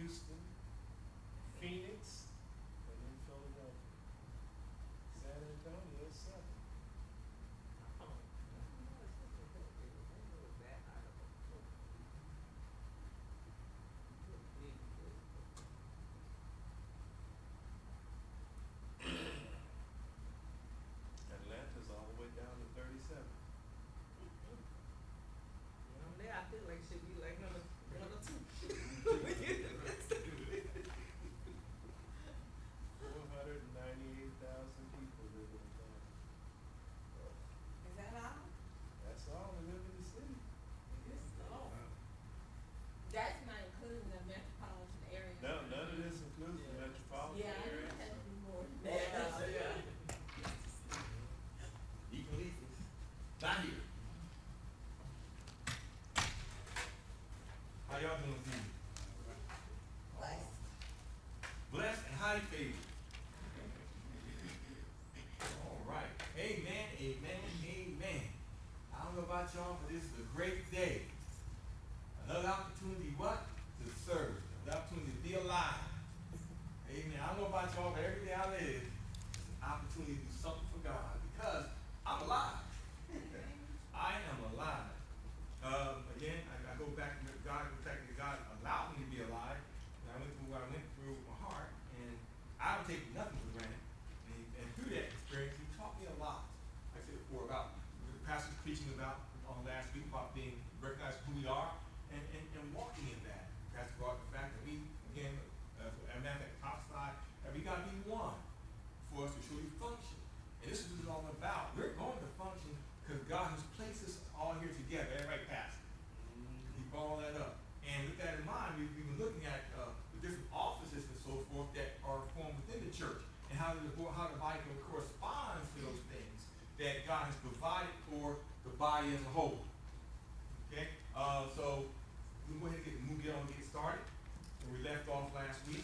Houston, Phoenix, and then Philadelphia. San Antonio is 7. Atlanta's all the way down to 37. I feel like it should be like number 2. 498,000 people live in Atlanta. Is that all? That's all that live in the city. That's not including the metropolitan area. No, none of this includes the metropolitan Yeah, I area. know it has to be more than Yeah, that. yeah. Ecclesiastes. Not here. How y'all doing this evening? Blessed. Blessed and highly favored. All right. Amen, amen, amen. I don't know about y'all, but this is a great day. Another opportunity, what? To serve. Another opportunity to be alive. Amen. I don't know about y'all, but every day I live, it's an opportunity to do something for God because I'm alive. I am alive. Again, I go back to God, the fact that God allowed me to be alive. And I went through what I went through with my heart, and I don't take nothing for granted. And through that experience, he taught me a lot. Like I said before, about the pastor preaching about on last week about being recognized who we are and walking in that. Pastor brought the fact that we, again, as a matter of fact, prophesied that we got to be one for us to truly function. And this is what it's all about. We're going to function because God has placed us all here together. Everybody passed. He brought all that up. And with that in mind, we've been looking at the different offices and so forth that are formed within the church and how the body can correspond to those things that God has provided for the body as a whole. Okay? So we'll go ahead and get on and get started. Where we left off last week.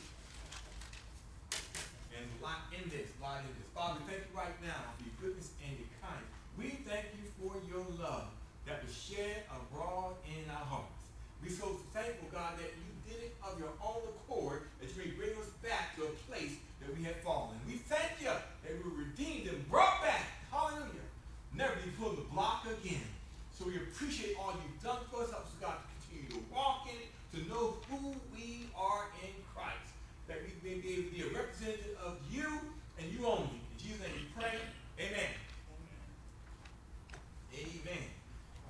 And a lot in this. Father, we thank you right now for your goodness and your kindness. We thank you for your love that was shed abroad in our hearts. We're so thankful, God, that you did it of your own accord, that you may bring us back to a place that we had fallen. We thank you that we were redeemed and brought back. Hallelujah. Never be put on the block again. So we appreciate all you've done for us. Help us, God, to continue to walk in it, to know who we are in Christ. That we may be able to be a representative of you and you only. In Jesus' name we pray. Amen. Amen.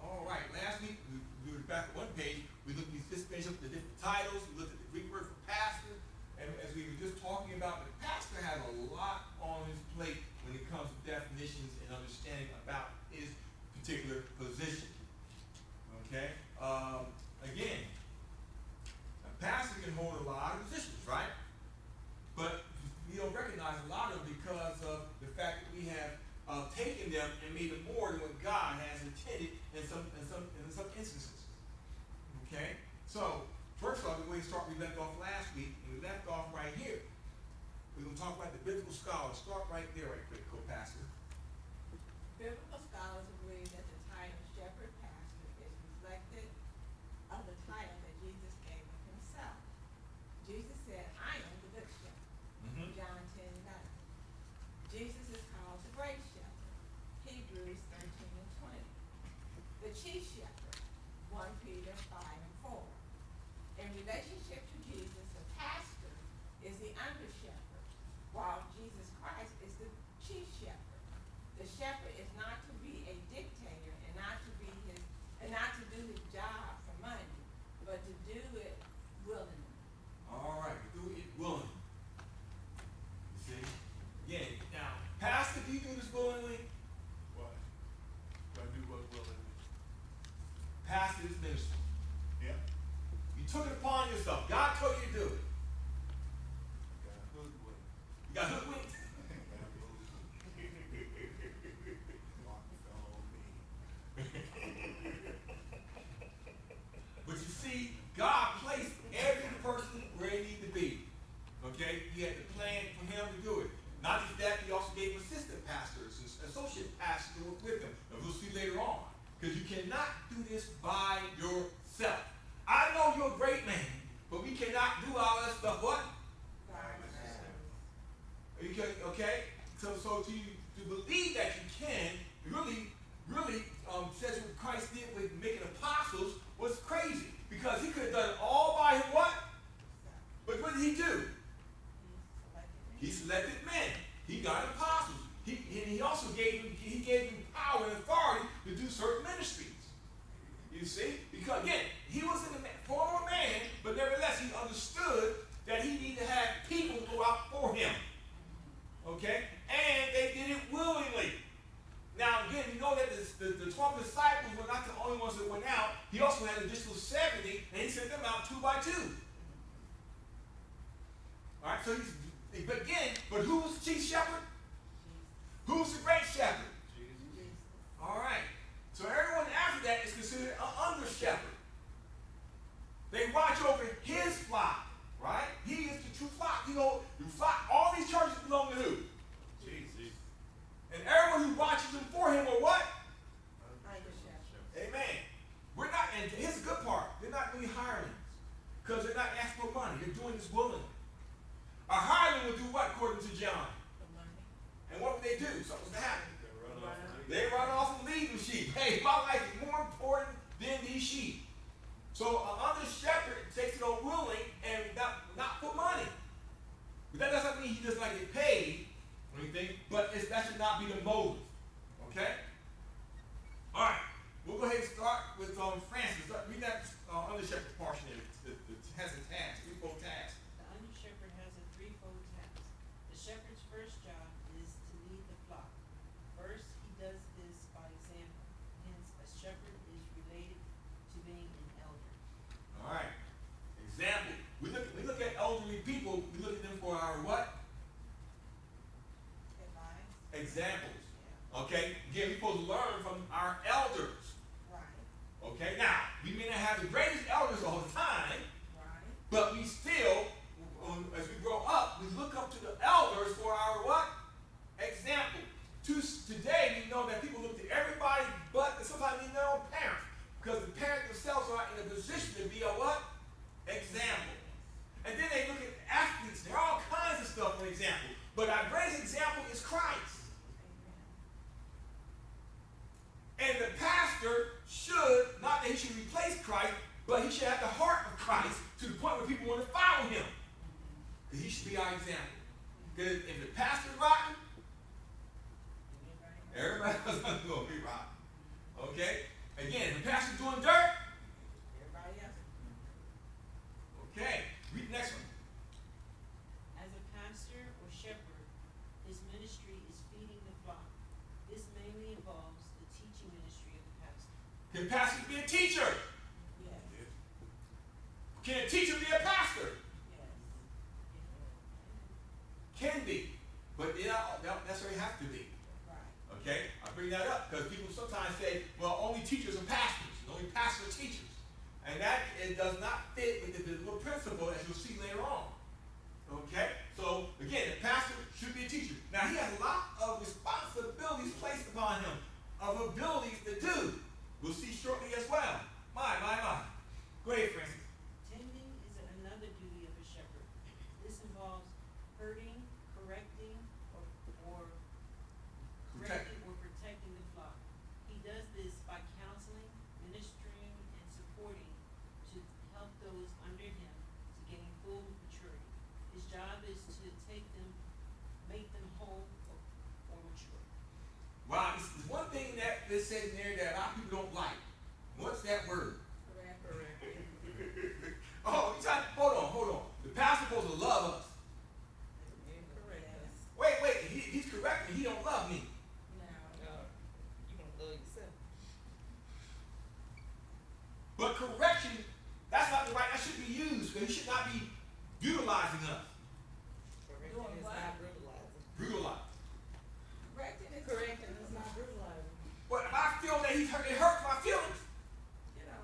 All right. Last week, we were back at one page. We looked at just finished up the different titles. We looked at the Greek word for pastor. And as we were just talking about, the pastor has a lot on his plate when it comes to definitions and understanding about his particular position. Okay? Again, a pastor can hold a lot of positions, right? But we don't recognize a lot of them because of the fact that we have taken them and made them more than what God has intended in some instances. Okay? So, first of all, we're going to start where we left off last week, and we left off right here. We're going to talk about the biblical scholars. Start right there, right quick, co-pastor. Biblical scholars agree that the title shepherd pastor is reflected of the title that Jesus gave of himself. Jesus said, I am the good shepherd. John 10:11. Jesus is called the great shepherd. Hebrews 13:20. The chief shepherd, 1 Peter 5:4. In relationship to Jesus, the pastor is the under shepherd, while Jesus Christ is the chief shepherd. The shepherd is not to be a dictator and not to do his job for money, but to do it willingly. All right, do it willingly. You see? Yeah. Now, pastor, do you do this willingly? What? Do I do what willingly? Pastor is ministry. Yeah. You took it upon yourself. God told you to do it. Got hoodwinked. You got hoodwinked. Mark fell on me. But you see, God placed every person where they need to be. Okay? He had the plan for him to do it. Not just that, he also gave assistant pastors and associate pastors to work with him. And we'll see later on. Because you cannot do this by yourself. I know you're a great man, but we cannot do all that stuff. What? God. Okay? So to believe that you can really says what Christ did with making apostles was crazy. Because he could have done it all by him what? But what did he do? He selected men. He got apostles. He also gave them power and authority to do certain ministries. You see? Because again, he was in the form of a man, but nevertheless he understood that he needed to have people go out for him. Okay? And they did it willingly. Now again, you know that the 12 disciples were not the only ones that went out. He also had an additional 70, and he sent them out 2 by 2. Alright, so but who was the chief shepherd? Who's the great shepherd? Jesus. Alright. So everyone after that is considered an under shepherd. They watch over his flock. Right? He is the true flock. You know, the flock, all these churches belong to who? Jesus. And everyone who watches them for him will what? Under shepherd. Amen. We're not, and here's the good part. They're not really hirelings. Because they're not asking for money. They're doing this willingly. A hireling will do what according to John? The money. And what would they do? Something's to happen. They run off and leave. They run off and leave the sheep. Hey, my life is more important than these sheep. So an under shepherd takes it on willing and not for money. But that doesn't mean he does not get paid or anything, but that should not be the motive. Okay? Alright. We'll go ahead and start with Francis. Read that under shepherd portion there. It has a task, 3-fold task. The under shepherd has a 3-fold task. The shepherd's first job is to lead the flock. First, he does this by example. Hence, a shepherd is related to being an elder. All right. Example. We look at elderly people. We look at them for our what? Advice. Examples. Yeah. Okay. Again, we're supposed to learn from our elders. Right. Okay. Now, we may not have the greatest elders all the time, Right. but we still, as we grow up, we look up to the elders for our what? Example. Today, we know that people look to everybody, but sometimes even their own parents, because the parents themselves are in a position to be a what? Example. And then they look at athletes. There are all kinds of stuff for example. But our greatest example is Christ. Amen. And the pastor should, not that he should replace Christ, but he should have the heart of Christ to the point where people want to follow him. Because he should be our example. Because if the pastor's rotten, everybody else is going to be rotten. Okay? Again, if the pastor's doing dirt, Everybody else. okay. Read the next one. As a pastor or shepherd, his ministry is feeding the flock. This mainly involves the teaching ministry of the pastor. Can pastors be a teacher? Yes. Can a teacher be a pastor? Yes. Can be. But they don't necessarily have to be. Right. Okay? I bring that up because people sometimes say, well, only teachers are pastors. Only pastors are teachers. And that it does not fit with the biblical principle as you'll see later on. Okay? So, again, the pastor should be a teacher. Now, he has a lot of responsibilities placed upon him, of abilities to do. We'll see shortly as well. My. Go ahead, Francis. Tending is another duty of a shepherd. This involves herding, correcting, or protecting the flock. He does this by counseling, ministering, and supporting to help those under him to gain full maturity. His job is to make them whole or mature. Wow, there's one thing that is said in there that a lot of people don't like. What's that word? Correct. Oh, hold on. The pastor's supposed to love us. Incorrect. Yes. Wait, he's correcting. He don't love me. No. You don't love yourself. But correction, that's not the right, that should be used, because he should not be utilizing us. Correcting Doing is what? not brutalizing. Brutalize. Correcting is. Correcting is not brutalizing. But if I feel that it hurts my feelings, You know.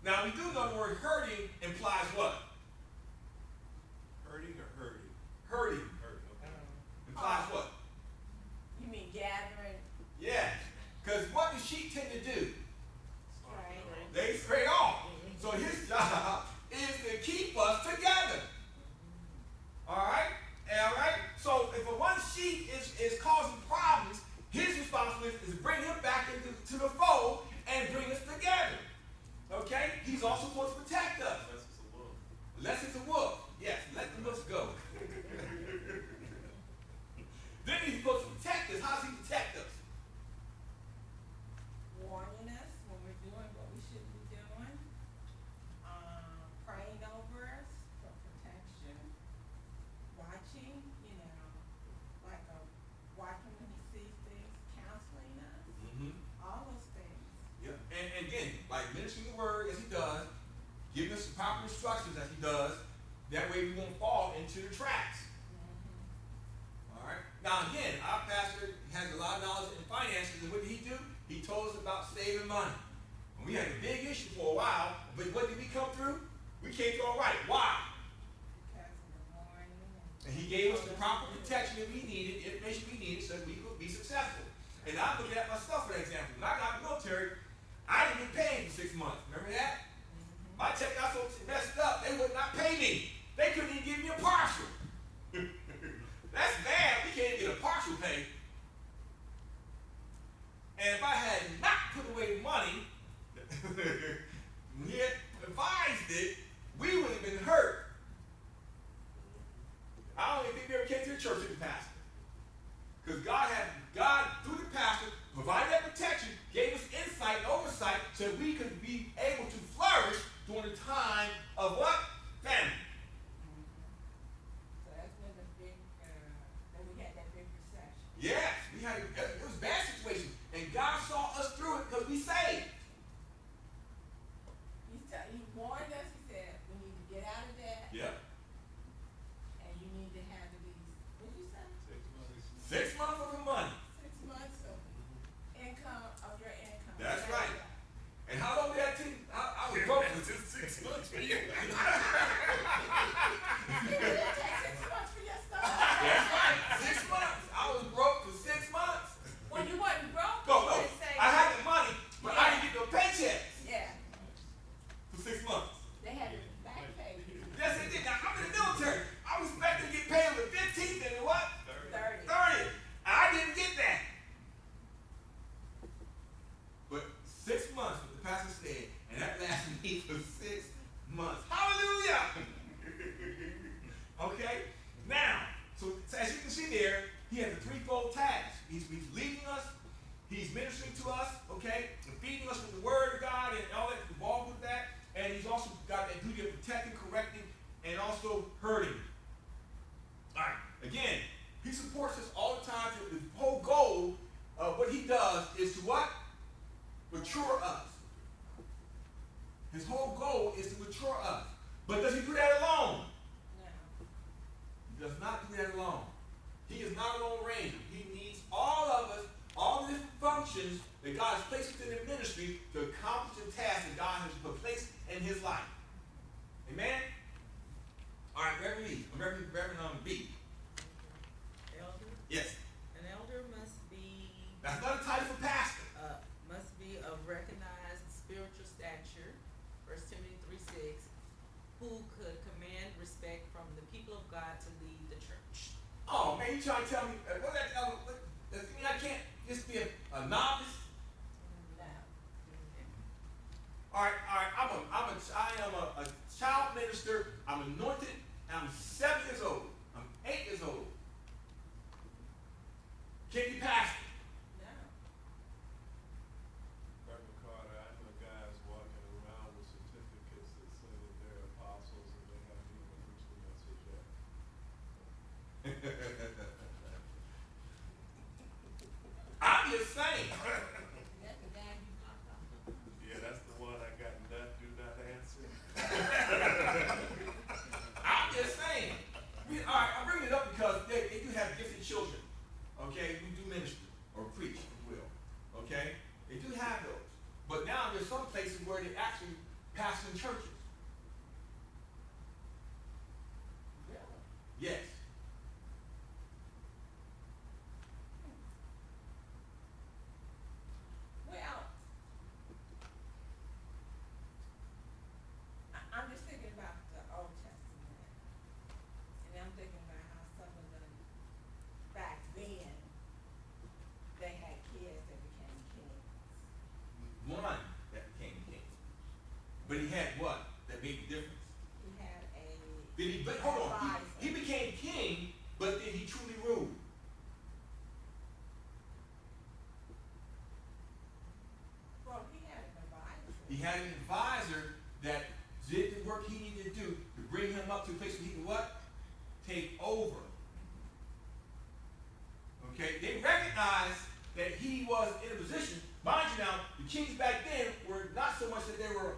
now we do know the word hurting implies what? Hurting or hurting? Hurting Hurting, okay. implies what? You mean gathering? Yeah. Because what do sheep tend sheep is causing problems, his responsibility is to bring him back into to the fold and bring us together. Okay? He's also supposed to protect us. Unless it's a wolf. Yes, let the wolves go. Then he's supposed to protect us. How does he protect us? Warning us when we're doing what we shouldn't be doing, praying over us for protection, watching, watching when he sees things, counseling us, all those things. Yeah. And again, like ministering the word as he does, giving us the proper instructions as he does, that way we won't fall into the traps. All right. Now again, our pastor has a lot of knowledge in finances, and what did he do? He told us about saving money. And we had a big issue for a while, but what did we come through? We came through all right. Why? Because in the morning. And he gave us the proper protection that we needed, information we needed, so that we could be successful. And I'm looking at myself for example. When I got in the military, I didn't get paid for 6 months. Remember that? My check got so messed up, they would not pay me. They couldn't even give me a partial. That's bad. We can't get a partial pay. And if I had not put away the money, we had advised it, we would have been hurt. I don't even think we ever came to the church with the pastor. Because God, through the pastor, provided that protection, gave us insight and oversight so that we could be able to flourish during the time of what? Famine. So that's when when we had that big recession. Yes, it was a bad situation. And God saw us through it because we saved. He warned us, he said, we need to get out of that. Yep. And you need to have at least, what did you say? 6 months of the money. 6 months of income, of your income. That's right. And how long did that take? I was broke for just 6 months for you. You didn't take 6 months for your stuff. That's right. 6 months. I was broke for 6 months. Well, you wasn't broke. No, you no. didn't say- I had the money, but I didn't get no paychecks Yeah, for 6 months. they had to back pay you. Yes, they did. Now, I'm in the military. I was expected to get paid on the 15th and the what? 30. 30th. I didn't get that. But 6 months, what the pastor said, and that lasted me for 6 months. Hallelujah! Okay? Now, so as you can see there, he has a threefold task. He's leading us, he's ministering to us, okay, and feeding us with the word of God and all that involved with that. And he's also got that duty of protecting, correcting, and also hurting. All right. Again, he supports us all the time. The whole goal of what he does is to what? Mature us. His whole goal is to mature us. But does he do that alone? No. He does not do that alone. He is not a lone ranger. He needs all of us, all the different functions that God has placed within the ministry to accomplish the task that God has placed in his life. Amen? All right, Reverend E. Reverend B. Elder? Yes. An elder must be, That's not a title for pastor. must be of recognized spiritual stature, 1 Timothy 3:6, who could command respect from the people of God to lead the church. Oh, man, you trying to tell me, what that, does it mean I can't just be a novice? No. All right, I am a child minister. I'm anointed. I'm 7 years old. I'm 8 years old. Can you pastor? No. Reverend Carter, I know guys walking around with certificates that say that they're apostles and they haven't even preached the message yet. I'm just saying. That's the guy you talked about. Yeah, that's the one I got do not answer. I'm just saying. All right, I'm bringing it up because they do have gifted children, okay, who do ministry or preach, if you will, okay? They do have those. But now there's some places where they actually pastor in churches. Really? Yes. had an advisor that did the work he needed to do to bring him up to a place where he could what? Take over. Okay, they recognized that he was in a position. Mind you now, the kings back then were not so much that they were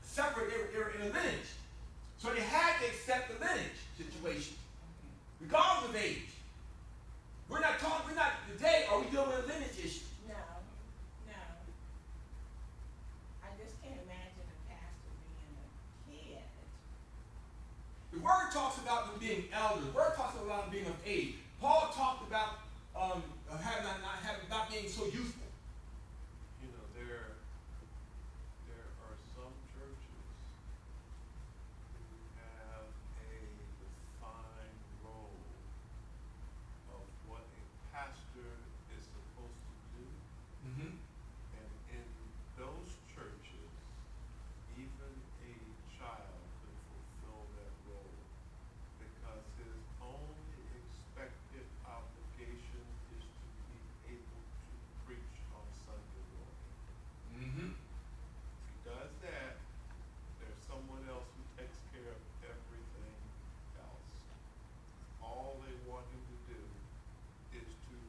separate, they were in a lineage. So they had to accept the lineage situation, regardless of age. Today, are we dealing with a lineage issue? No. I just can't imagine a pastor being a kid. The word talks about them being elders. The word talks about them being of age. Paul talked about not being so youthful. You know, there are some churches who have a defined role of what a pastor is supposed to do. Mm-hmm. And in those churches, even a child could fulfill that role because his only expected obligation is to be able to preach on Sunday morning. Mm-hmm. If he does that, there's someone else who takes care of everything else. All they want him to do is to be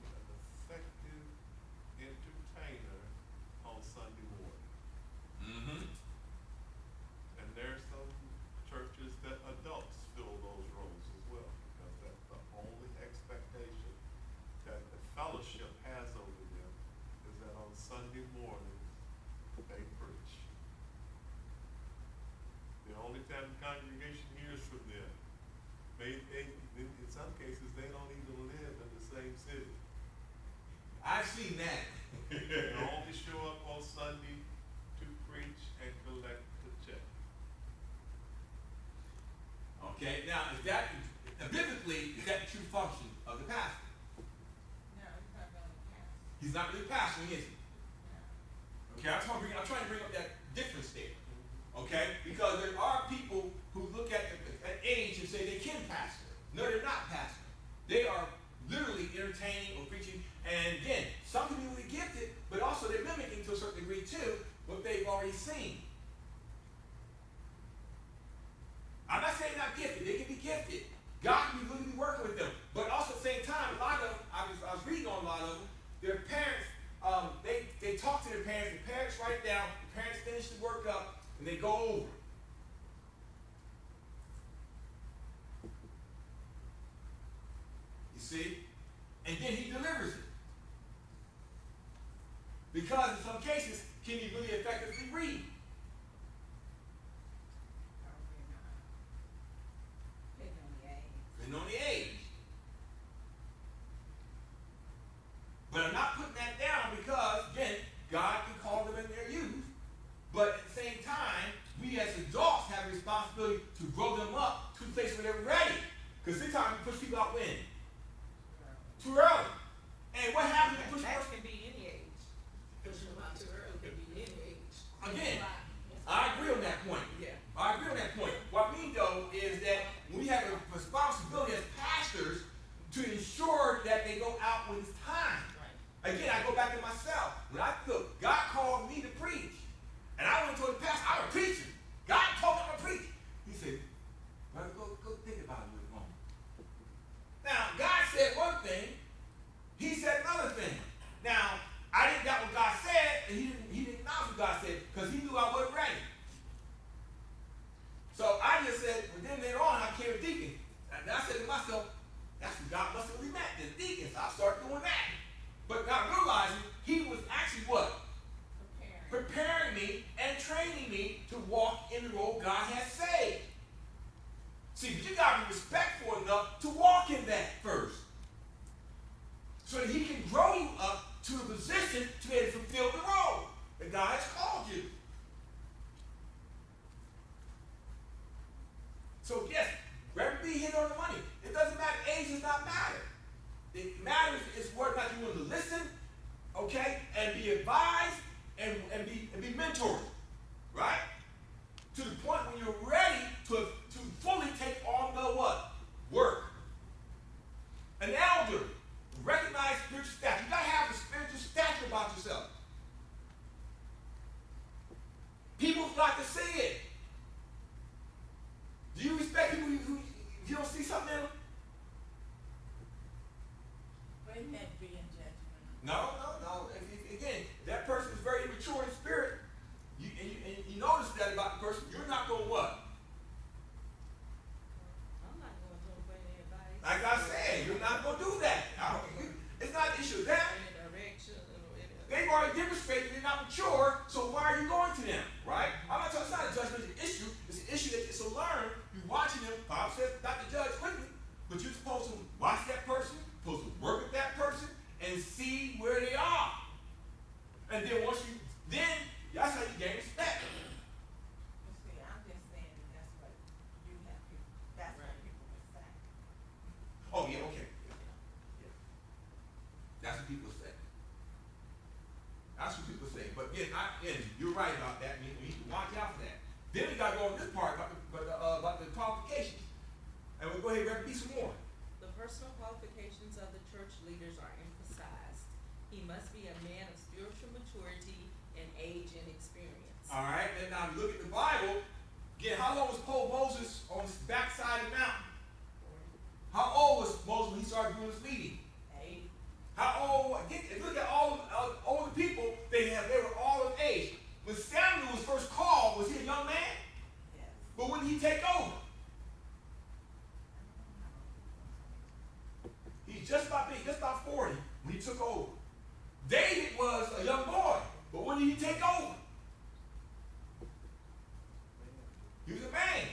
an effective entertainer on Sunday morning. Mm-hmm. And there's some churches that adults fill those roles as well, because that's the only expectation that the fellowship has over them is that on Sunday mornings they preach. The only time the congregation hears from them, in some cases they don't even live in the same city. I've seen that. They only show up on Sunday to preach and collect the check. Okay, now biblically, is that the true function of the pastor? No, he's not going to pastor. He's not really pastoring, is he? No. Okay, I'm trying to bring up that difference there. Okay, because there are people who look at age and say they can pastor. No, they're not pastoring. They are literally entertaining or preaching. And again, some people are gifted, but also they're mimicking to a certain degree too what they've already seen. I'm not saying not gifted. They can be gifted. God can be really working with them. But also at the same time, a lot of them, I was reading on a lot of them, their parents, they talk to their parents. The parents write down, the parents finish the work up, and they go over. You see? And then he delivers it. Because in some cases, can he really effectively read? Probably not. Depending on the age. Depending on the age. But I'm not putting that down because, again, God can call them in their youth. But at the same time, we as adults have a responsibility to grow them up to a place where they're ready. Because sometimes we push people out when? Too early. And what happens when you push That people? can be any age. Pushing them out too early can be any age. Again, I agree on that point. Yeah. I agree on that point. What I mean, though, is that we have a responsibility as pastors to ensure that they go out when it's time. Right. Again, I go back to myself. When God called me to preach. And I went to the pastor, I'm a preacher. God told me I'm a preacher. He said, brother, go think about it a little moment. Now, God said one thing, he said another thing. Now, I didn't got what God said, and he didn't acknowledge what God said, because he knew I wasn't ready. So I just said, well, then later on, I became a deacon. And I said to myself, that's what God must have really meant, the deacon. So I started doing that. But not realizing he was actually what? Preparing me and training me to walk in the role God has saved. See, but you got to be respectful enough to walk in that first. So that he can grow you up to a position to be able to fulfill the role that God has called you. So yes, Reverend B hit on the money. It doesn't matter. Age does not matter. It matters is whether or not you want to listen, okay, and be advised and be mentored, right? To the point when you're ready to fully take on the what? Work. An elder, recognize spiritual stature. You gotta have a spiritual stature about yourself. it meant being judgmental. No. Again, that person is very immature in spirit. And you notice that about the person. You're not going to what? I'm not going to for any advice. Like I said, you're not going to do that. It's not an issue of that. Any direction or any. They've already demonstrated they're not mature, so why are you going to them, right? I'm not talking, it's not a judgment issue. It's an issue that it's a learn. You're watching them. Bob says not to judge quickly, but you're supposed to watch that person, supposed to work with that person, and see where they are. And then then that's how you gain respect. You see, I'm just saying that's what you have people, that's what people would say. Oh yeah, okay. Yeah. That's what people say. That's what people say. But again, you're right about that. We need to watch out for that. Then we got to go on this part about the qualifications. And we'll go ahead and read some more. The personal qualifications of the church leaders are emphasized. He must be a man of spiritual maturity and age and experience. All right, and now we look at the Bible. Again, how long was Moses on the backside of the mountain? How old was Moses when he started doing his leading? 80. How old? Again, if you look at all the people, they were all of age. When Samuel was first called, was he a young man? Yes. But when did he take over? He's just about 40 when he took over. David was a young boy, but when did he take over? He was a man.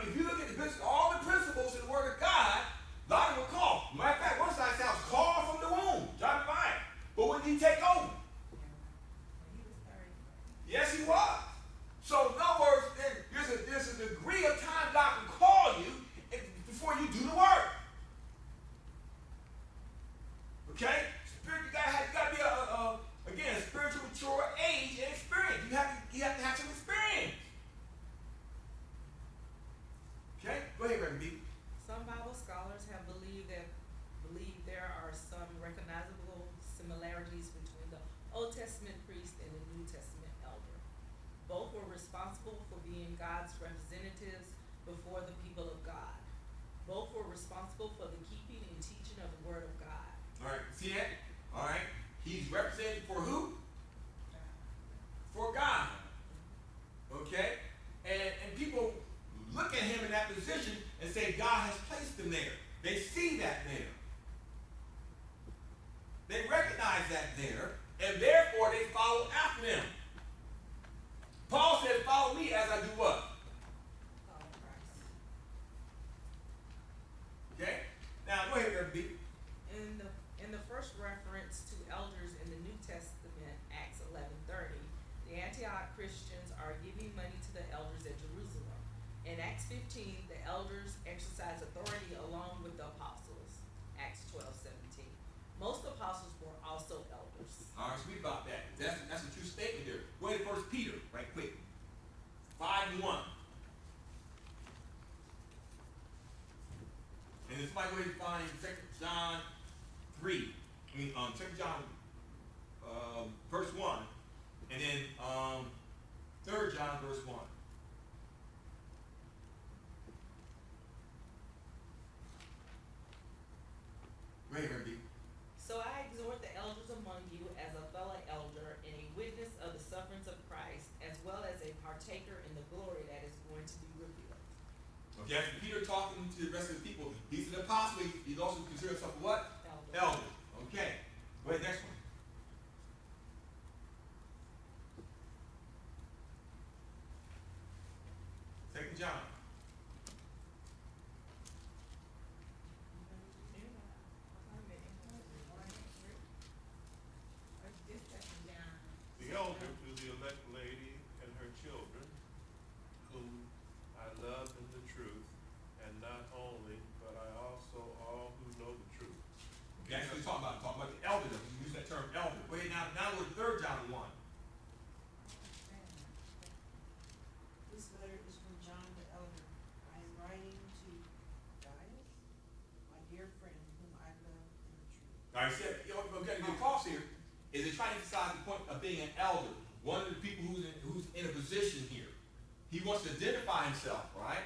If you look at all the principles in the Word of God, a lot of them were called. Matter of fact, one side sounds called from the womb, John 5. But when did he take over? When he was 30. Yes, he was. So in other words, there's a degree of time God can call you before you do the work. Okay? You got to be a spiritual mature age and experience. You have to have some experience. Okay? Go ahead, Reverend B. Some Bible scholars have believed there are some recognizable similarities between the Old Testament priest and the New Testament elder. Both were responsible for being God's representatives before the people of God. Both were responsible for the keeping and teaching of the Word of God. All right, see that? All right. He's represented for who? For God. Okay? And people look at him in that position and say God has placed him there. They see that there. They recognize that there, and therefore they follow after them. Paul said, follow me as I do what? Follow Christ. Okay? Now, go ahead, Reverend B. In the first reference to elders in the New Testament, Acts 11:30, the Antioch Christians are giving money to the elders at Jerusalem. In Acts 15, the elders exercise authority along with the apostles, Acts 12:17. Most apostles were also elders. All right, read about that. That's a true statement there. Go ahead, 1 Peter, right quick. 5:1. And if somebody go ahead and find 2 John 3. 2 John verse 1. And then 3 John verse 1. Go ahead, Reverend B. So I exhort the elders among you as a fellow elder and a witness of the sufferings of Christ, as well as a partaker in the glory that is going to be revealed. Okay, after Peter talking to the rest of the people, he's an apostle. He's also considered himself a what? Elder. Elder. Okay. Go ahead, next one. Second John. The elder to the elect lady and her children, whom I love in the truth, and not only, but I also all who know the truth. Okay, that's what we're talking about the elder. We use that term elder. Go ahead, now we're 3 John 1. This letter is from John the elder. I am writing to Gaius, my dear friend, whom I love in the truth. All right, so, we're getting to the cross here. Is it trying to emphasize the point of being an elder? One of the people who's in a position here. He wants to identify himself, right?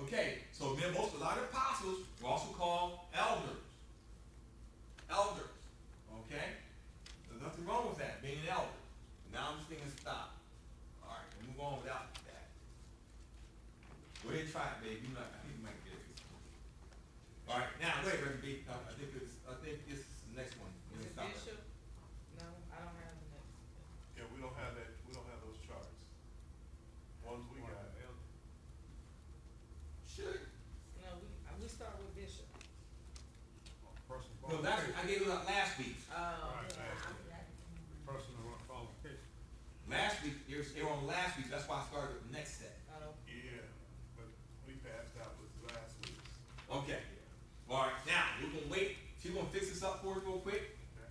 Okay, so then a lot of apostles were also called elders. try it, baby. I think you might get it. All right, now, wait, Reverend B. I think this is the next one. Is it Bishop? No, I don't have the next. Yeah, we don't have that, we don't have those charts. Ones we got. Should. No, we start with Bishop. No, I gave it up last week. Oh. Person who wants qualification. Last week, they were on last week, that's why I started with the next set. Oh. Yeah, but we passed out with last week's. Okay. All right, now, we're gonna wait. She's gonna fix this up for us real quick. Okay.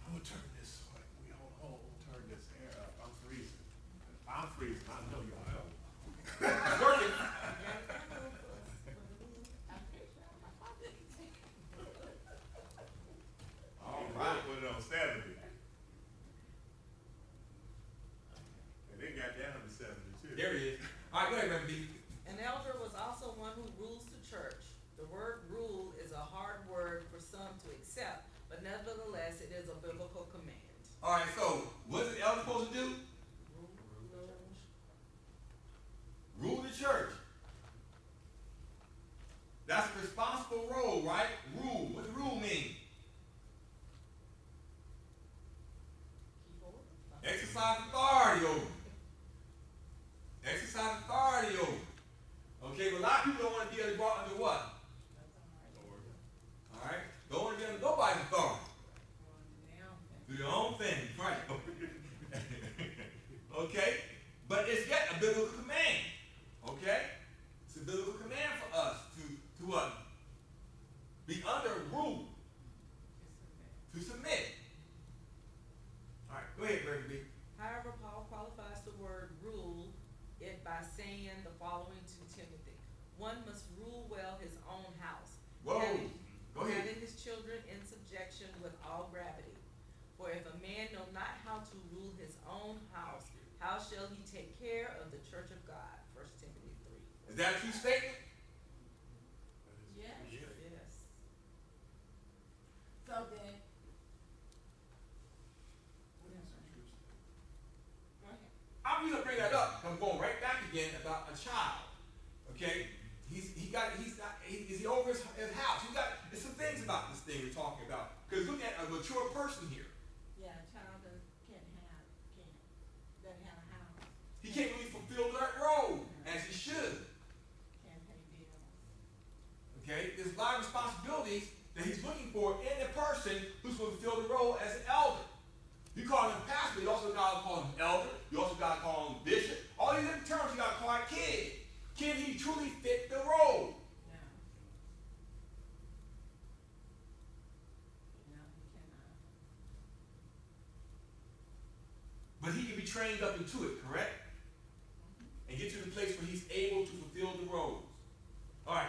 I'm gonna turn this, like, turn this air up. I'm freezing. I know y'all know. It's working. All right. Put it on 70. And they got down to 72. There it is. All right, go ahead, Reverend B. An elder was also one who rules the church. The word rule is a hard word for some to accept, but nevertheless, it is a biblical command. All right, so what is the elder supposed to do? Rule the church. That's a responsible role, right? Rule. What does rule mean? Keep order. Exercise authority over. Exercise authority over. Okay, but a lot of people don't want to be brought under what? All right? Don't want to be under nobody's authority. Do your own thing, right? Okay? But it's yet a biblical command. Okay? It's a biblical command for us to what? Be under rule. To submit. All right, go ahead, Reverend B. However, Paul qualifies the word rule it by saying the following to Timothy. One must rule well his own house. Whoa. Go ahead. Having his children in subjection with all gravity. For if a man know not how to rule his own house, how shall he take care of the church of God? 1 Timothy 3. Is that a true statement? Yes. Yes. So then. Go ahead. I'm going to bring that up. I'm going right back again about a child. Okay? Is he over his house? There's some things about this thing we're talking about. Because look at a mature person here. Yeah, a child doesn't have a house. He can't really fulfill that role as he should. Can't pay bills. Okay? There's a lot of responsibilities that he's looking for in a person who's going to fulfill the role as an elder. You call him pastor, you also got to call him elder. You also got to call him bishop. All these different terms you got to call a kid. Can he truly fit the role? No. No, he cannot. But he can be trained up into it, correct? And get to the place where he's able to fulfill the roles. All right.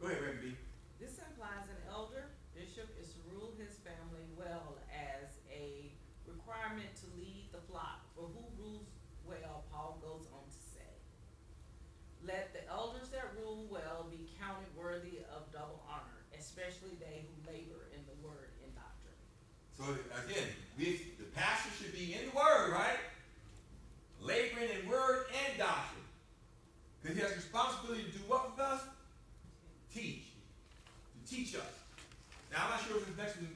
Go ahead, Reverend B. This implies an elder, bishop, is to rule his family well as a requirement to lead the flock. For who rules well, Paul goes on to say. Let the elders that rule well be counted worthy of double honor, especially they who labor in the word and doctrine. So again, the pastor should be in the word, right? Laboring in word and doctrine. Because he has responsibility to do what with us? Teach. To teach us. Now I'm not sure if this next one,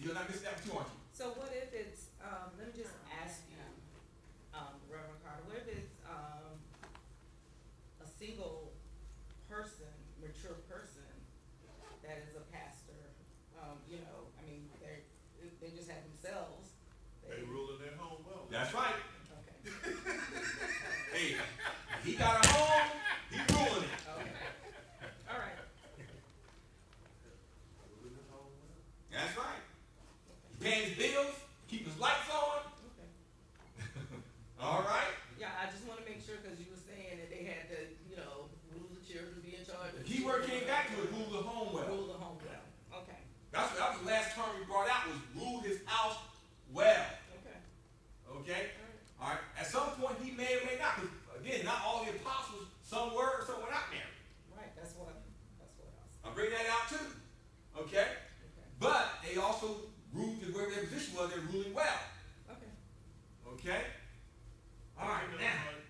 you're not missing that one too, aren't you? So what if it's, let me just ask you, Reverend Carter, what if it's, a single person, mature person that is a pastor, they just have themselves. They ruling their home well. That's right. Okay, Hey, he got a home, he ruling it. okay, all right, Ruling their home well. That's right. He paying his bills, keeping his lights on. okay. All right. Yeah, I just wanna make sure, cause you were saying that they had to, rule the children, be in charge. The key word came back to it, rule the home well. Rule the home well, okay, That was the last term we brought out was rule his house well. okay, Okay? all right. All right. At some point he may or may not. Because again, not all the apostles, some were, some were not married. Right, that's what else, I'll bring that out too. Okay? okay, But they also ruled to where their position was, they're ruling well. okay. Okay? All right, You know, now. like,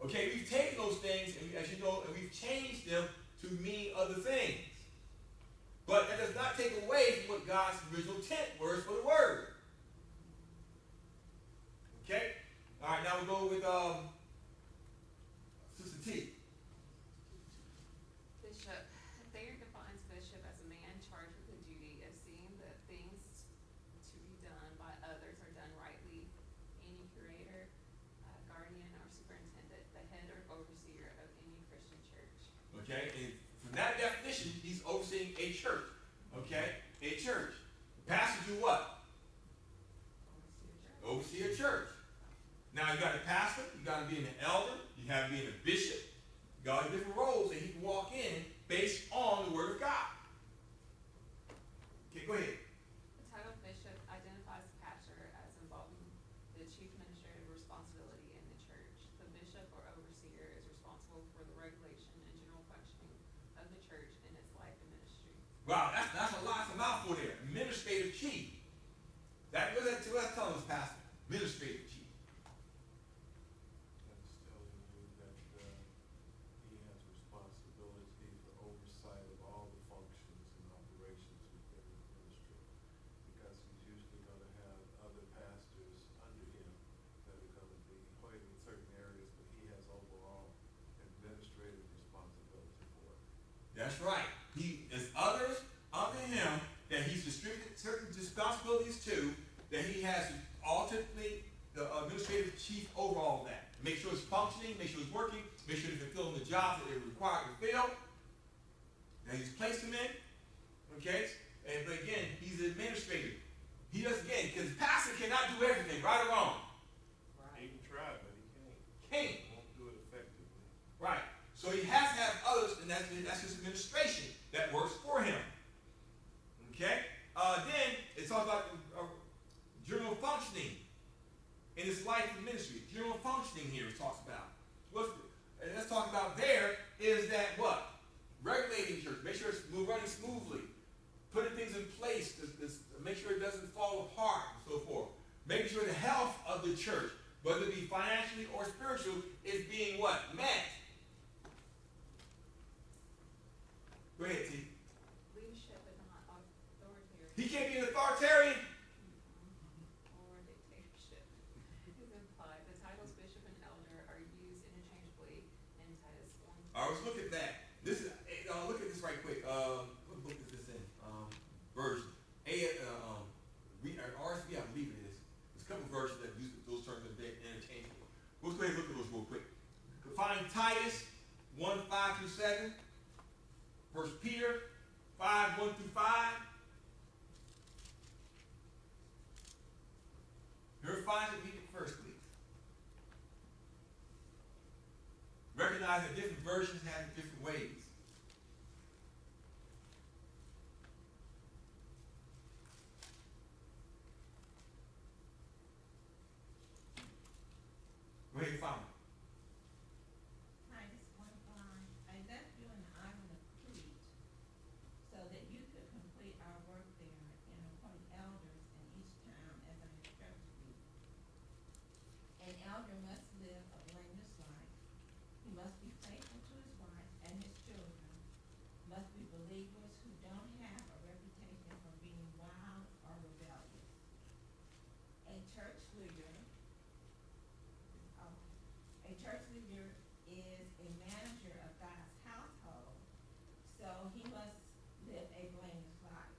Okay, we've taken those things, and as you know, and we've changed them to mean other things. But that does not take away from what God's original intent was for the word. Okay? All right, now we'll go with Sister T. Bishop. Thayer defines bishop as a man charged with the duty of seeing that things to be done by others are done rightly. Any curator, guardian, or superintendent, the head or overseer of any Christian church. Okay, and from that definition, he's overseeing a church. Okay, a church. Pastor do what? Oversee a church. Now you got a pastor, you got to be an elder, you have to be a bishop. You got different roles that he can walk in based on the word of God. Okay, go ahead. The title bishop identifies the pastor as involving the chief administrative responsibility in the church. The bishop or overseer is responsible for the regulation and general functioning of the church in its life and ministry. Wow, that's a lot, it's a mouthful there. Administrative chief. What that's telling us, Pastor. Administrative chief. That's telling you that he has responsibility for oversight of all the functions and operations within his ministry, because he's usually going to have other pastors under him that are going to be holding certain areas, but he has overall administrative responsibility for it. That's right. He is others under him that he's distributed certain responsibilities to, that he has ultimately the administrative chief over all of that. Make sure it's functioning, make sure it's working, make sure they're fulfilling the jobs that they're required to fill, that he's placed them in. Okay? But again, he's the administrator. He does, again, because the pastor cannot do everything, right or wrong. He can try, but he can't. Can't. He won't do it effectively. Right. So he has to have others, and that's his administration that works for him. Okay? Then it talks about general functioning in his life and ministry. General functioning here it talks about. And let's talk about there is that what? Regulating church. Make sure it's running smoothly. Putting things in place to make sure it doesn't fall apart and so forth. Making sure the health of the church, whether it be financially or spiritual, is being what? Met. Go ahead, T. Leadership is not authoritarian. He can't be an authoritarian. Or dictatorship is implied. The titles bishop and elder are used interchangeably in Titus 1. All right, let's look at that. This is look at this right quick. What book is this in? Version. RSV, I believe it is. There's a couple versions that use those terms interchangeably. Let's go ahead and look at those real quick. Find Titus 1:5-7. 1 Peter 5:1-5. Whoever finds it, read it first, please. Recognize that different versions have it different ways. Go ahead and find it. Titus 1:5, I left you in the island of Crete, so that you could complete our work there and appoint elders in each town as I instructed you. An elder must live a blameless life. He must be faithful to his wife and his children, must be believers who don't have a reputation for being wild or rebellious. A church leader is a manager of God's household, so he must live a blameless life.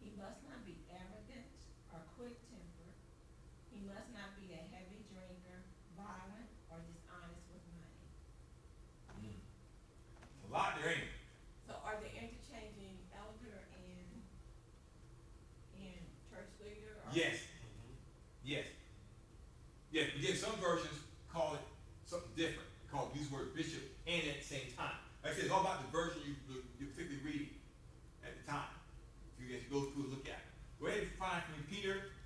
He must not be arrogant or quick-tempered. He must not be a heavy drinker, violent, or dishonest with money. A lot there, ain't it? So are they interchanging elder and church leader? Or? Yes. Yes. Yes. Again, some versions call it something different. Use the word bishop and at the same time. Like I said, it's all about the version you particularly read at the time. So you guys go through and look at it. Go ahead and find from Peter,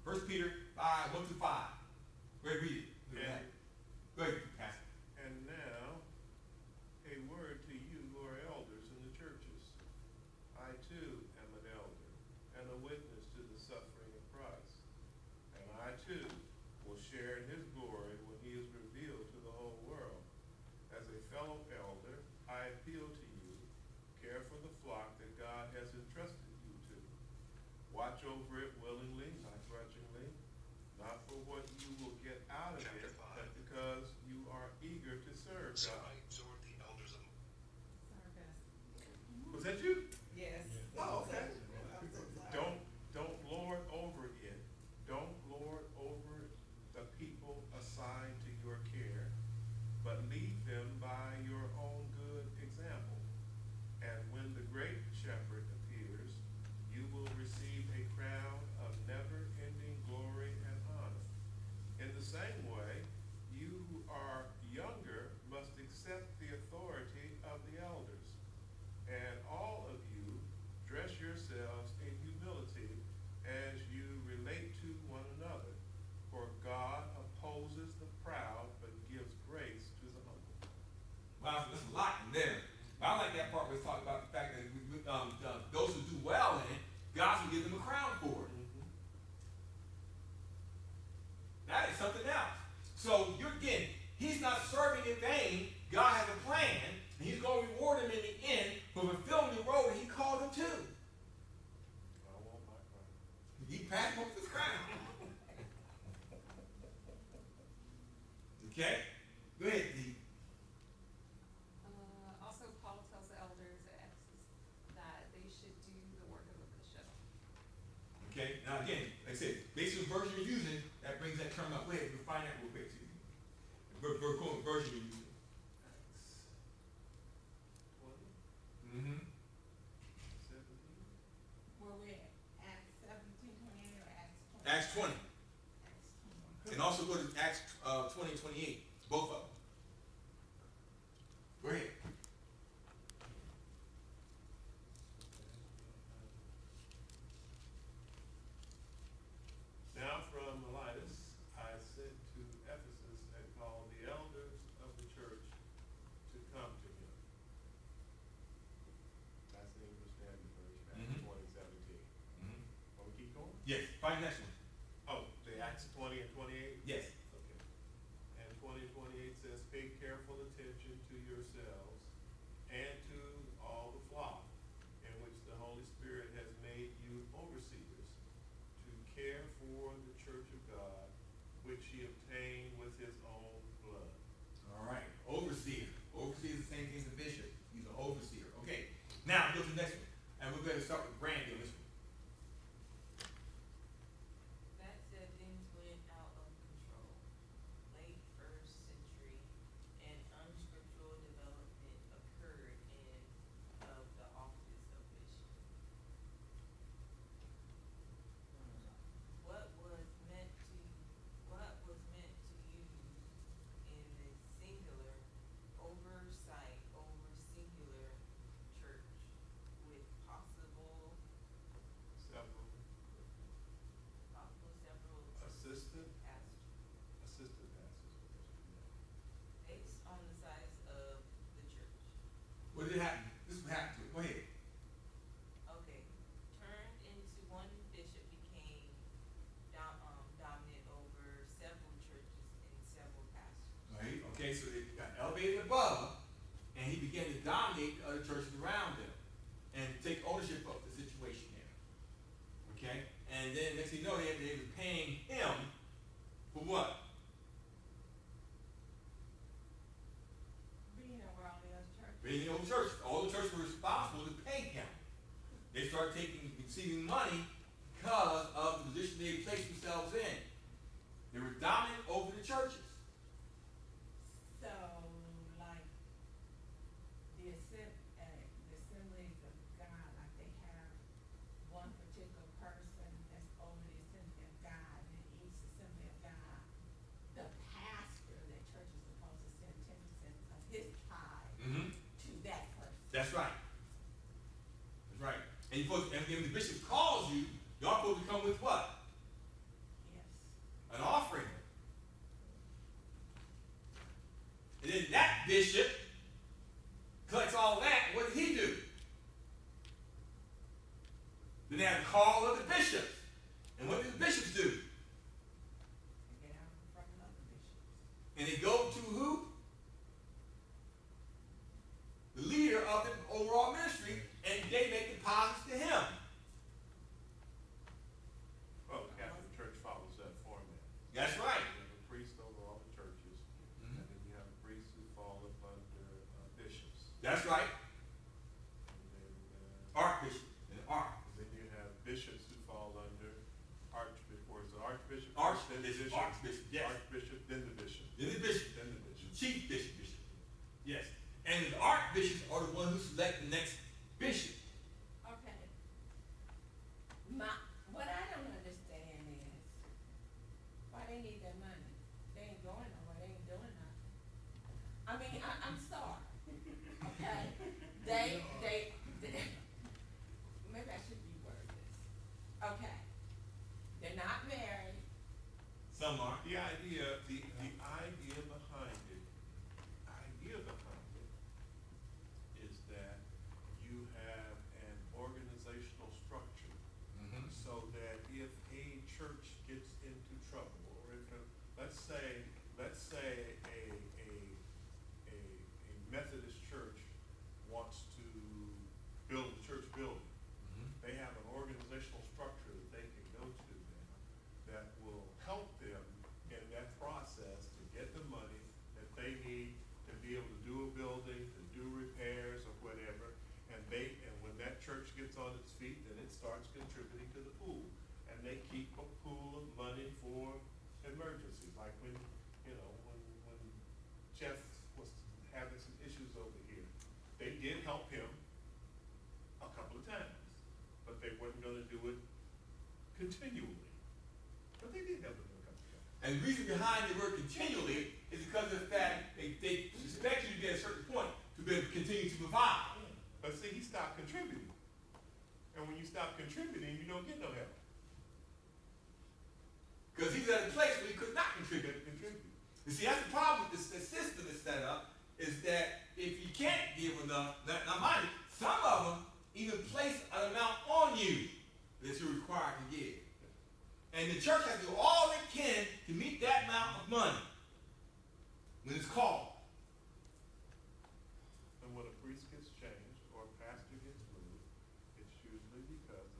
1 Peter 5:1-5. Go ahead and read it. Go ahead, Pastor. And now, a word to you who are elders in the churches. I too am an elder and a witness to the suffering of Christ. And I too will share in his glory when he is revealed to the whole world. watch over it willingly, not grudgingly, not for what you will get out of it, but because you are eager to serve So God. I exhort the elders of Sorry, Pastor. Was that you? Yes. Oh, okay. I'm so sorry. Don't lord over it. Don't lord over the people assigned to your care, but lead them by your own good example. And when the great shepherd appears, you will receive a crown of never-ending glory and honor. In the same way, you who are younger must accept the authority of the elders. And all of you dress yourselves in humility as you relate to one another. For God opposes the proud but gives grace to the humble. Wow, there's a lot in there. But I like that part where it's talking about the fact that those who do well in it, God will give them a crown for it. That is something else. So you're getting, he's not serving in vain. God has a plan, and he's going to reward him in the end for fulfilling the role that he called him to. I want my crown. He passed him the crown. Okay? Go ahead, Dee. Also, Paul tells the elders at Ephesus that they should do the work of a bishop. Okay? Now again, like I said, based on the version you're using, that brings that term up. Go ahead, we'll find that real quick. Version you're using. Acts 20, Mm-hmm. 17. Were we at Acts 17:28 or Acts 20? Acts 20. Acts 20. And also go to Acts 20 and 28. Both of them. Go ahead. Now from Miletus I sent to Ephesus and called the elders of the church to come to him. That's the English Standard Version, Acts 20:17. Mm-hmm. Want to keep going? Yes. Find the next one. Oh, the Acts 20 and 28? Yes. Okay. And 20:28 says, pay careful attention to yourselves and to all the flock in which the Holy Spirit has made you overseers to care for the church of God, which he obtained with his own blood. All right. Overseer. Overseer is the same thing as a bishop. He's an overseer. Okay. Now go to the next one. And we're going to start with Brandy on this one. That said, things went out of control. Late first century, an unscriptural development occurred of the office of bishop. What was meant to use in the singular oversight over singular church with possible Several several assistant pastors. pastors. Based on the size of the church. What did happen? This is what happened to it. Go ahead. Okay, turned into one bishop became dominant over several churches and several pastors. Right? Okay, so they got elevated above, and he began to dominate the other churches around them and take ownership of the situation there. Okay? And then next thing you know, they were paying him for what? Being around the other church. Being over church. All the churches were responsible to pay him. They started receiving money because of the position they placed themselves in. They were dominant over the churches. So, like, the assemblies of God, like they have one particular person that's over the assembly of God, and each assembly of God, the pastor of that church is supposed to send 10% of his tithe Mm-hmm. to that person. That's right. That's right. And when the bishop calls you, y'all supposed to come with what? Yes. An offering. And then that bishop collects all that. What did he do? Then they have a call of the bishops. And what do the bishops do? And get out in front of other bishops. And they go to who? The leader of the overall ministry, and they make deposits to him. mean, I'm sorry, okay? Maybe I should reword this. Okay, they're not married. Some are. The idea behind it is that you have an organizational structure so that if a church gets into trouble, or if let's say a Methodist church wants to build a church building, they have an organizational structure that they can go to now that will help them in that process to get the money that they need to be able to do a building, to do repairs or whatever. And when that church gets on its feet, then it starts contributing to the pool. And they keep a pool of money for emergencies, like when Jeff was having some issues over here. They did help him a couple of times, but they weren't gonna do it continually. But they did help him a couple of times. And the reason behind the word continually is because of the fact they expect you to get a certain point to be able to continue to provide. But see, he stopped contributing. And when you stop contributing, you don't get no help. Because he was at a place where he could not contribute. You see, that's the problem with the system that's set up, is that if you can't give enough, now mind you, some of them even place an amount on you that you're required to give. And the church has to do all it can to meet that amount of money when it's called. And when a priest gets changed or a pastor gets moved, it's usually because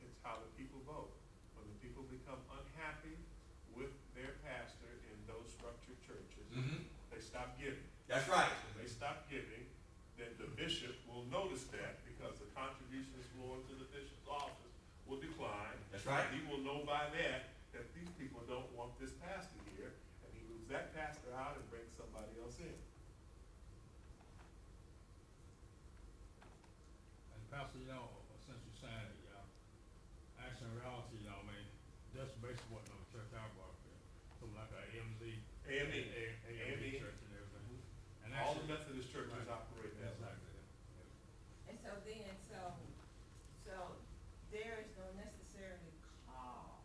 it's how the people vote. When the people become unhappy with their pastor in those structured churches, they stop giving. That's right. When they stop giving, then the bishop will notice that because the contributions flowing to the bishop's office will decline. That's right. He will know by that these people don't want this pastor here, and he moves that pastor out and brings somebody else in. And Pastor, since you're saying it, actually in reality, I mean, that's basically what the church I brought up here. Something like a AME church and everything. And All the actually, Methodist churches right. operate that way. Exactly. And so there is no necessarily call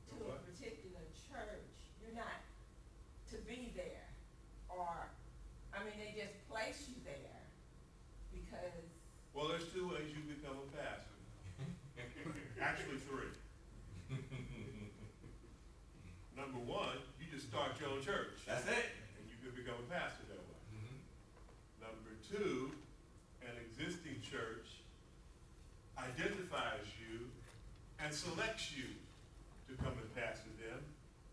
to a particular church. You're not to be there, or, they just place you there because. Well, there's two ways you become a pastor. Actually, three. Number one, you just start your own church. That's it. And you can become a pastor that way. Number two, an existing church identifies you and selects you to come and pastor them,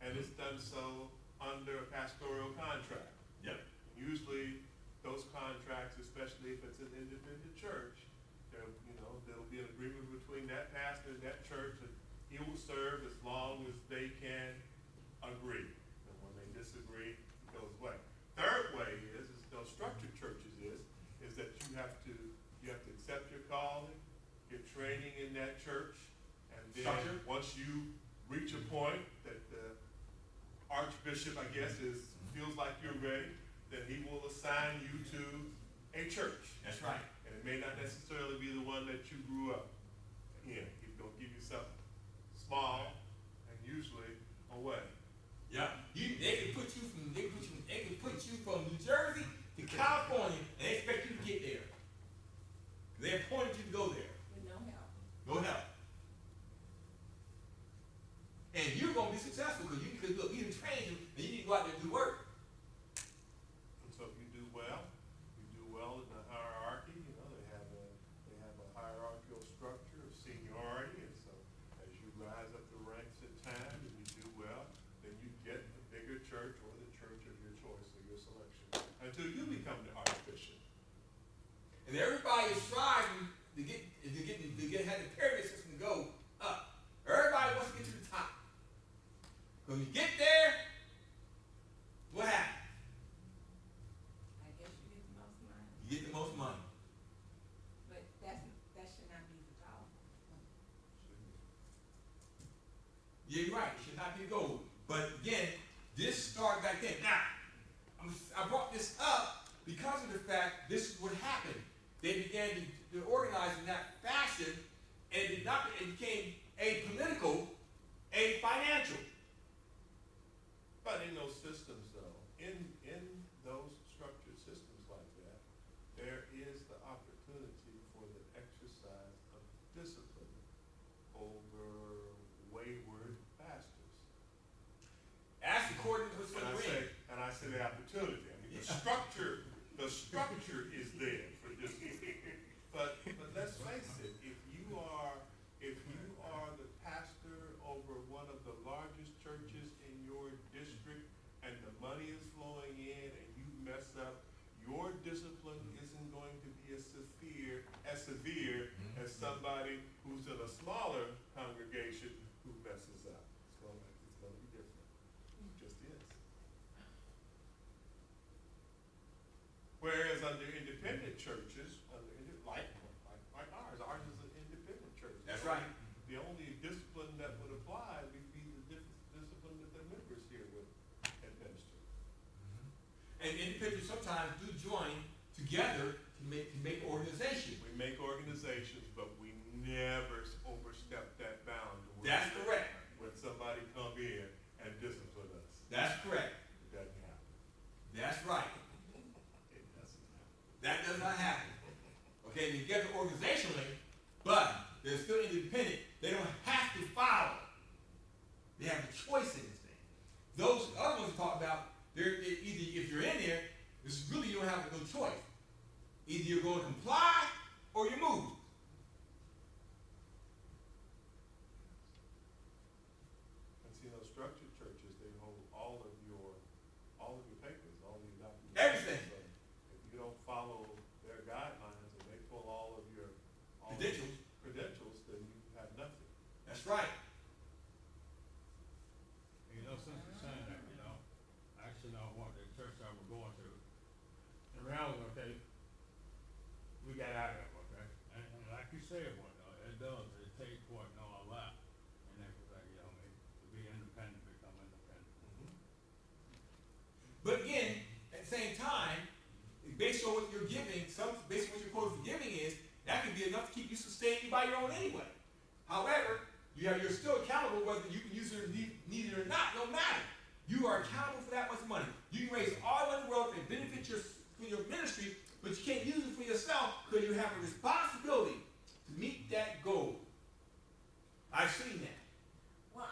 and it's done so under a pastoral contract. Yep. Usually, those contracts, especially if it's an independent church, there'll be an agreement between that pastor and that church that he will serve as long as they can agree. And when they disagree, it goes away. Third way is those structured churches is that you have to accept your calling, get training in that church, and then once you reach a point that the archbishop, I guess, feels like you're ready, then he will assign you to a church. That's right. And it may not necessarily be the one that you grew up in. He's going to give you something small and usually away. Yeah. They can put you from New Jersey to California and they expect you to get there. They appointed you to go there. With no help. No help. And you're going to be successful because you didn't train you and you need to go out there and do work. And so if you do well in the hierarchy. They have a hierarchical structure of seniority, and so as you rise up the ranks in time and you do well, then you get the bigger church or the church of your choice or your selection until you become the archbishop. And everybody is striving to have the pyramid system go up. Everybody wants to get to the top. When you get there, what happens? I guess you get the most money. You get the most money. But that should not be the goal. Yeah, you're right. It should not be the goal. But again, this started back then. Now, I'm I brought this up because of the fact this is what happened. They began to organize in that fashion, and it became a political, a financial. But in those systems, though, in those structured systems like that, there is the opportunity for the exercise of discipline over wayward pastors. As according to what's And I say the opportunity. I mean, the structure is there for discipline. But let's face it, if you are the pastor over one of the largest churches in your district and the money is flowing in and you mess up, your discipline isn't going to be as severe as somebody who's in a smaller congregation who messes up. It's going to be different. It just is. Whereas under independent churches, like ours is an independent church. That's right. The only discipline that would apply would be the discipline that the members here would administer. And independents sometimes do join together to make organization. We make organizations, but we never overstep that bound. That's correct. When somebody come in and discipline us. That's correct. It doesn't happen. That's right. It doesn't happen. That does not happen. Okay, they get organizationally, but they're still independent. They don't have to follow. They have a choice in this thing. Those other ones we talk about, they're either if you're in there, it's really you don't have no choice. Either you're going to comply or you move. And see, those structured churches, they hold all of your papers, all of your documents. Everything. So if you don't follow their guidelines and they pull all of your credentials, then you have nothing. That's right. You know, since you're saying that, you know, I actually know what the church I was going to. In reality, okay, we got out of it, okay? And like you said, it does. It takes what, a lot. And that was like, you know, to be independent, become independent. Mm-hmm. But again, at the same time, based on what you're giving, based on what your quota for giving is, that could be enough to keep you sustained by your own anyway. However, you're still accountable whether you can use it or need it or not. No matter. You are accountable for that much money. You can raise all the wealth and benefit your ministry, but you can't use it for yourself because you have a responsibility to meet that goal. I've seen that. Well,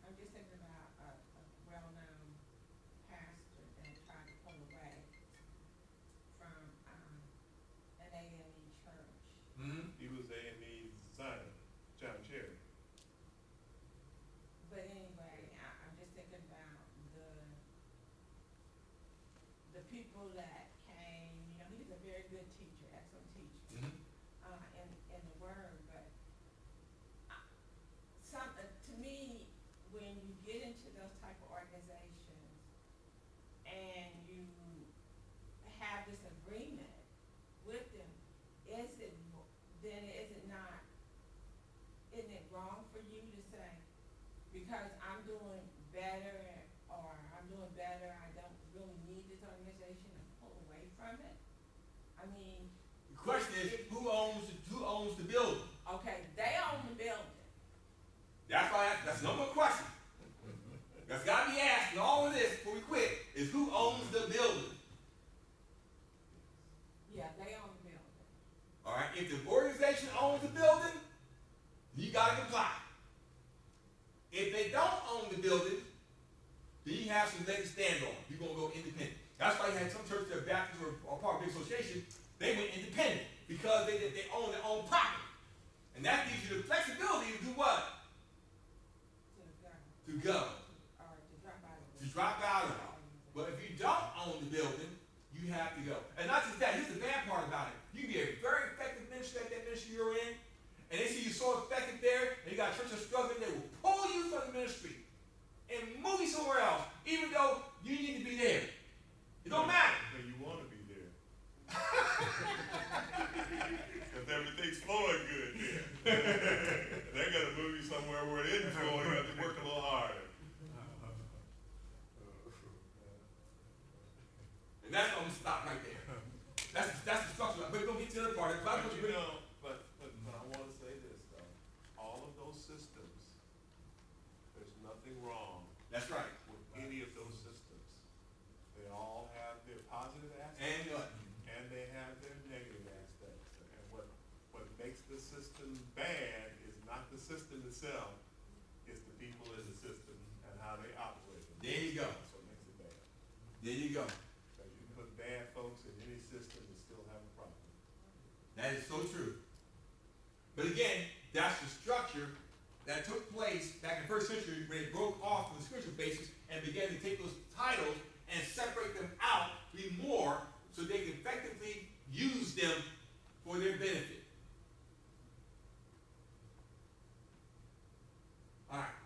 I'm just thinking about a well-known pastor that tried to pull away from an AME church. Mm-hmm. He was AME Zion, John Cherry. But anyway, I'm just thinking about the people that came. You know, he was a very good teacher, excellent teacher. Mm-hmm. In the word, but to me, when you get into those type of organizations and you have this agreement with them, isn't it wrong for you to say, because I'm doing better or I'm doing better, I don't really need this organization, and pull away from it? I mean, The question is, who owns the building? okay, they own the building. That's the number one question. That's got to be asked in all of this before we quit, is who owns the building? Yeah, they own the building. All right, if the organization owns the building, you got to comply. If they don't own the building, then you have some leg to stand on. You're going to go independent. That's why you had some churches that Baptists were part of the association, they went independent because they own their own property. And that gives you the flexibility to do what? To go. Or to drop out of it. To drop out of it. But if you don't own the building, you have to go. And not just that, here's the bad part about it. You can be a very effective minister at that ministry you're in, and they see you so effective there, and you got churches struggling, they will pull you from the ministry and move you somewhere else, even though you need to be there. It don't matter. So you want to be there. Because everything's flowing good there. They're going to move you somewhere where it isn't flowing. You have to work a little harder. That's right. with any of those systems. They all have their positive aspects. And they have their negative aspects. And what makes the system bad is not the system itself, it's the people in the system and how they operate. There you go. That's what makes it bad. There you go. Because you can put bad folks in any system and still have a problem. That is so true. But again, that's the structure that took place back in the first century when they broke off from the scripture basis and began to take those titles and separate them out even more so they could effectively use them for their benefit. All right.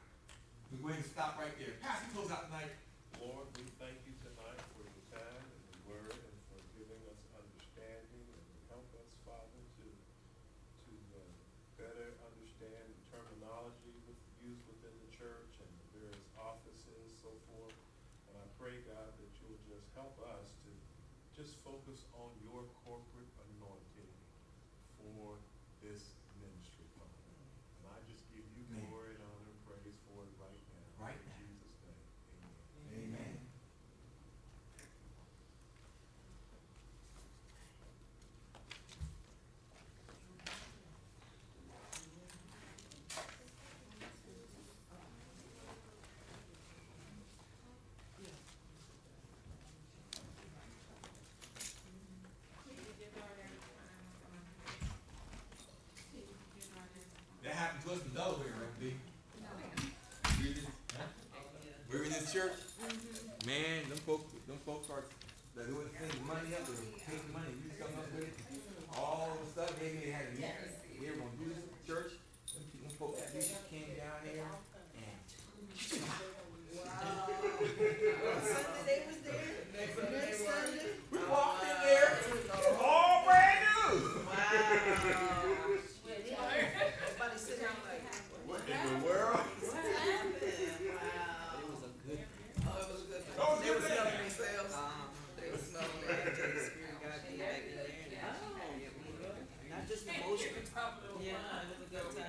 We're going to stop right there. Pastor, close out tonight. Lord, we thank you tonight for your time and the word and for giving us understanding and help us, Father, to better understand the terminology used within the church and the various offices, so forth. And I pray, God, that you'll just help us to just focus on your corporate anointing for this ministry, Father. And I just give you glory and honor and praise for it right now. Right In now. Jesus' name, Amen. amen. That happened to us in Delaware, right, B? We're in this church. Man, them folks are that who was paying money up and paying money, you come up with it. All the stuff they had to do. They were gonna use the church. Them folks that came down here and Sunday they was there, next Sunday. we walked in there, all brand new. Everybody sit down like, What in the world? what happened? Wow. It was a good, oh, it was a good. Oh, They were good thing. smelling themselves. They were smelling like the Spirit got me back in there. Not just emotion. Yeah, it was a good time.